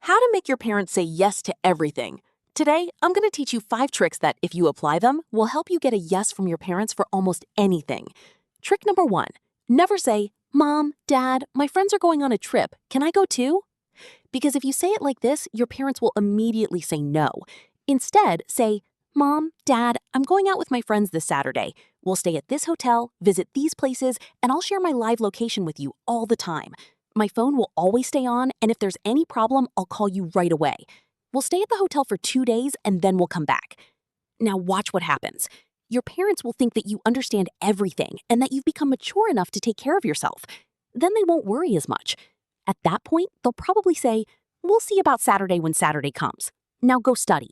How to make your parents say yes to everything. Today, I'm going to teach you 5 tricks that, if you apply them, will help you get a yes from your parents for almost anything. Trick number 1. Never say, "Mom, Dad, my friends are going on a trip. Can I go too?" Because if you say it like this, your parents will immediately say no. Instead, say, "Mom, Dad, I'm going out with my friends this Saturday. We'll stay at this hotel, visit these places, and I'll share my live location with you all the time. My phone will always stay on, and if there's any problem, I'll call you right away. We'll stay at the hotel for 2 days, and then we'll come back." Now watch what happens. Your parents will think that you understand everything and that you've become mature enough to take care of yourself. Then they won't worry as much. At that point, they'll probably say, "We'll see about Saturday when Saturday comes. Now go study."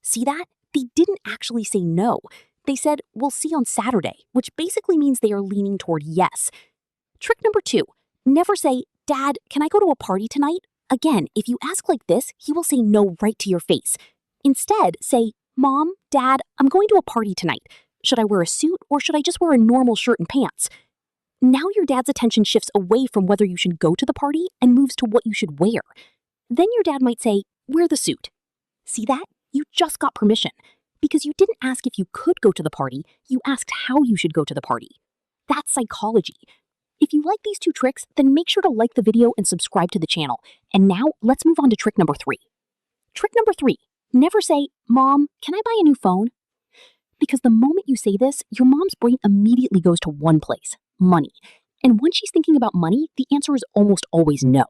See that? They didn't actually say no. They said, "We'll see on Saturday," which basically means they are leaning toward yes. Trick number 2. Never say, "Dad, can I go to a party tonight?" Again, if you ask like this, he will say no right to your face. Instead, say, "Mom, Dad, I'm going to a party tonight. Should I wear a suit or should I just wear a normal shirt and pants?" Now your dad's attention shifts away from whether you should go to the party and moves to what you should wear. Then your dad might say, "Wear the suit." See that? You just got permission. Because you didn't ask if you could go to the party, you asked how you should go to the party. That's psychology. If you like these 2 tricks, then make sure to like the video and subscribe to the channel. And now let's move on to trick number 3. Trick number 3. Never say, "Mom, can I buy a new phone?" Because the moment you say this, your mom's brain immediately goes to one place, money. And when she's thinking about money, the answer is almost always no.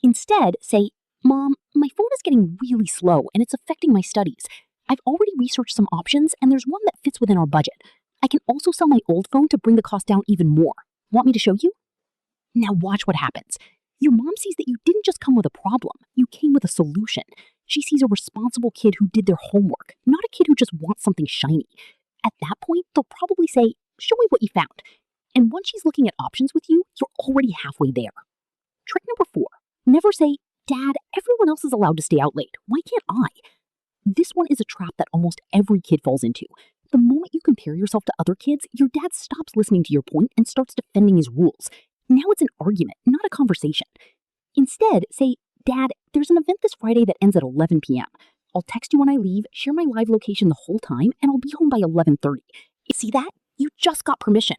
Instead, say, "Mom, my phone is getting really slow and it's affecting my studies. I've already researched some options and there's one that fits within our budget. I can also sell my old phone to bring the cost down even more. Want me to show you?" Now watch what happens. Your mom sees that you didn't just come with a problem, you came with a solution. She sees a responsible kid who did their homework, not a kid who just wants something shiny. At that point, they'll probably say, "Show me what you found." And once she's looking at options with you, you're already halfway there. Trick number 4. Never say, "Dad, everyone else is allowed to stay out late. Why can't I?" This one is a trap that almost every kid falls into. The moment you compare yourself to other kids, your dad stops listening to your point and starts defending his rules. Now it's an argument, not a conversation. Instead, say, "Dad, there's an event this Friday that ends at 11 p.m. I'll text you when I leave, share my live location the whole time, and I'll be home by 11:30. See that? You just got permission.